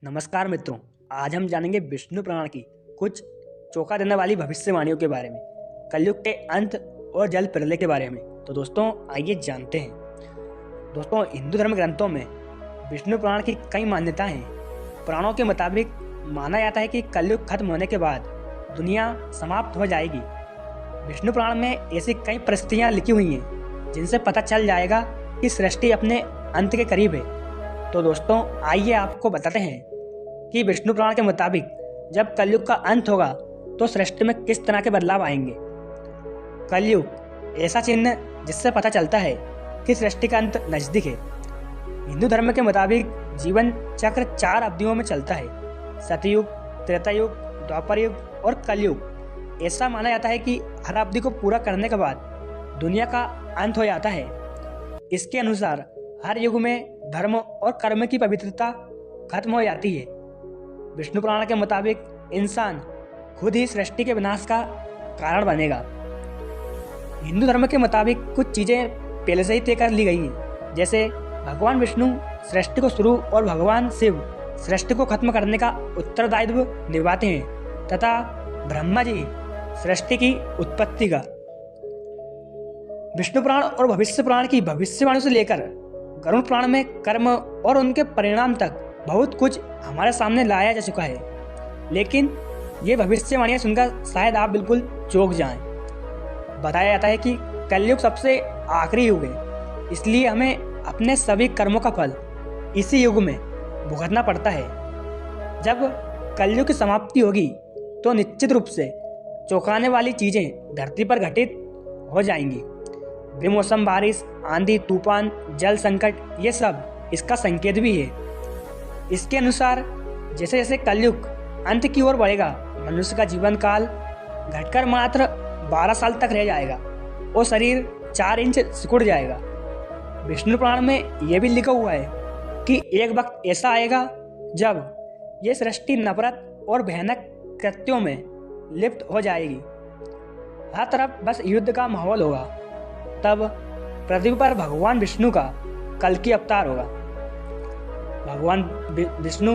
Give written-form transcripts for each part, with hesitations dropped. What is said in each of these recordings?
नमस्कार मित्रों। आज हम जानेंगे विष्णु पुराण की कुछ चौंका देने वाली भविष्यवाणियों के बारे में, कलयुग के अंत और जल प्रलय के बारे में। तो दोस्तों आइए जानते हैं। दोस्तों, हिंदू धर्म ग्रंथों में विष्णु पुराण की कई मान्यताएं हैं। पुराणों के मुताबिक माना जाता है कि कलयुग खत्म होने के बाद दुनिया समाप्त हो जाएगी। विष्णु पुराण में ऐसी कई परिस्थितियां लिखी हुई हैं जिनसे पता चल जाएगा कि सृष्टि अपने अंत के करीब है। तो दोस्तों आइए आपको बताते हैं कि विष्णु पुराण के मुताबिक जब कलयुग का अंत होगा तो सृष्टि में किस तरह के बदलाव आएंगे। कलयुग ऐसा चिन्ह जिससे पता चलता है कि सृष्टि का अंत नजदीक है। हिंदू धर्म के मुताबिक जीवन चक्र 4 अवधियों में चलता है: सतयुग, त्रेता युग, द्वापर युग और कलयुग। ऐसा माना जाता है कि हर अवधि को पूरा करने के बाद दुनिया का अंत हो जाता है। इसके अनुसार हर युग में धर्म और कर्म की पवित्रता खत्म हो जाती है। विष्णु पुराण के मुताबिक इंसान खुद ही सृष्टि के विनाश का कारण बनेगा। हिंदू धर्म के मुताबिक कुछ चीजें पहले से ही तय कर ली गई हैं, जैसे भगवान विष्णु सृष्टि को शुरू और भगवान शिव सृष्टि को खत्म करने का उत्तरदायित्व निभाते हैं, तथा ब्रह्मा जी सृष्टि की उत्पत्ति का। विष्णु पुराण और भविष्य पुराण की भविष्यवाणी से लेकर गरुड़ पुराण में कर्म और उनके परिणाम तक बहुत कुछ हमारे सामने लाया जा चुका है। लेकिन ये भविष्यवाणियां सुनकर शायद आप बिल्कुल चौंक जाएं। बताया जाता है कि कलयुग सबसे आखिरी युग है, इसलिए हमें अपने सभी कर्मों का फल इसी युग में भुगतना पड़ता है। जब कलयुग की समाप्ति होगी तो निश्चित रूप से चौंकाने वाली चीजें धरती पर घटित हो जाएंगी। बेमौसम बारिश, आंधी, तूफान, जल संकट, ये सब इसका संकेत भी है। इसके अनुसार जैसे जैसे कलयुग अंत की ओर बढ़ेगा, मनुष्य का जीवन काल घटकर मात्र 12 साल तक रह जाएगा और शरीर 4 इंच सिकुड़ जाएगा। विष्णु पुराण में यह भी लिखा हुआ है कि एक वक्त ऐसा आएगा जब यह सृष्टि नफरत और भयानक कृत्यों में लिप्त हो जाएगी। हर तरफ बस युद्ध का माहौल होगा। तब पृथ्वी पर भगवान विष्णु का कल्कि अवतार होगा। भगवान विष्णु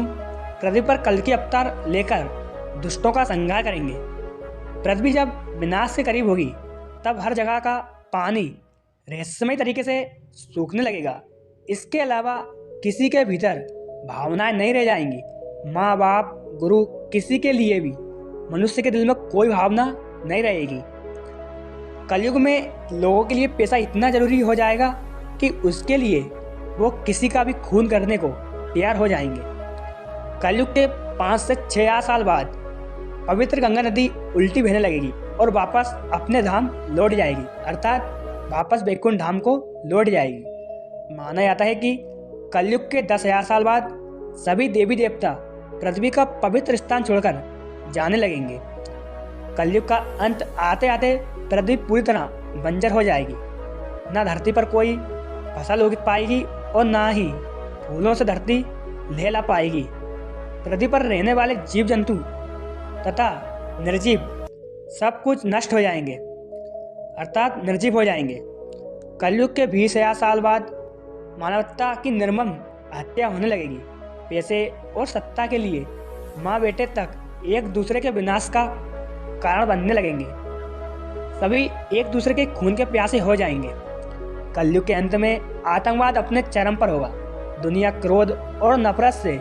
पृथ्वी पर कल्कि अवतार लेकर दुष्टों का संहार करेंगे। पृथ्वी जब विनाश के करीब होगी तब हर जगह का पानी रहस्यमय तरीके से सूखने लगेगा। इसके अलावा किसी के भीतर भावनाएं नहीं रह जाएंगी। माँ बाप, गुरु, किसी के लिए भी मनुष्य के दिल में कोई भावना नहीं रहेगी। कलयुग में लोगों के लिए पैसा इतना जरूरी हो जाएगा कि उसके लिए वो किसी का भी खून करने को तैयार हो जाएंगे। कलयुग के 5 से 6 साल बाद पवित्र गंगा नदी उल्टी बहने लगेगी और वापस अपने धाम लौट जाएगी, अर्थात वापस वैकुंठ धाम को लौट जाएगी। माना जाता है कि कलयुग के 10,000 साल बाद सभी देवी देवता पृथ्वी का पवित्र स्थान छोड़कर जाने लगेंगे। कलयुग का अंत आते आते पृथ्वी पूरी तरह बंजर हो जाएगी। ना धरती पर कोई फसल उग पाएगी और ना ही फूलों से धरती लहला पाएगी। पृथ्वी पर रहने वाले जीव जंतु तथा निर्जीव सब कुछ नष्ट हो जाएंगे, अर्थात निर्जीव हो जाएंगे। कलयुग के 20,000 साल बाद मानवता की निर्मम हत्या होने लगेगी। पैसे और सत्ता के लिए माँ बेटे तक एक दूसरे के विनाश का कारण बनने लगेंगे। सभी एक दूसरे के खून के प्यासे हो जाएंगे। कलयुग के अंत में आतंकवाद अपने चरम पर होगा। दुनिया क्रोध और नफरत से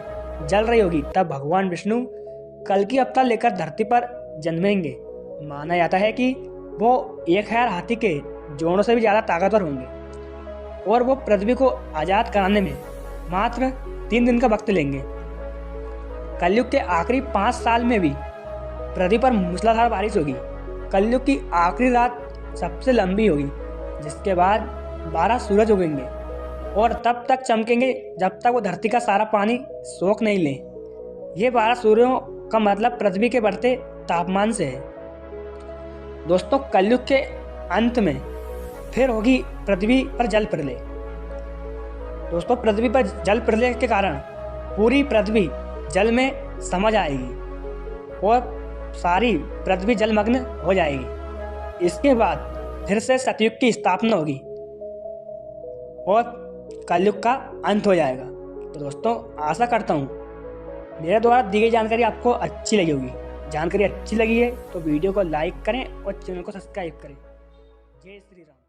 जल रही होगी। तब भगवान विष्णु कल्कि अवतार लेकर धरती पर जन्मेंगे। माना जाता है कि वो 1000 हाथी के जोड़ों से भी ज्यादा ताकतवर होंगे और वो पृथ्वी को आजाद कराने में मात्र 3 दिन का वक्त लेंगे। कलयुग के आखिरी 5 साल में भी पृथ्वी पर मूसलाधार बारिश होगी। कलयुग की आखिरी रात सबसे लंबी होगी, जिसके बाद 12 सूरज उगेंगे और तब तक चमकेंगे जब तक वो धरती का सारा पानी सोख नहीं ले। ये 12 सूर्यों का मतलब पृथ्वी के बढ़ते तापमान से है। दोस्तों, कलयुग के अंत में फिर होगी पृथ्वी पर जल प्रलय। दोस्तों, पृथ्वी पर जल प्रलय के कारण पूरी पृथ्वी जल में समा जाएगी और सारी पृथ्वी जलमग्न हो जाएगी। इसके बाद फिर से सतयुग की स्थापना होगी और कलयुग का अंत हो जाएगा। तो दोस्तों, आशा करता हूँ मेरे द्वारा दी गई जानकारी आपको अच्छी लगी होगी। जानकारी अच्छी लगी है तो वीडियो को लाइक करें और चैनल को सब्सक्राइब करें। जय श्री राम।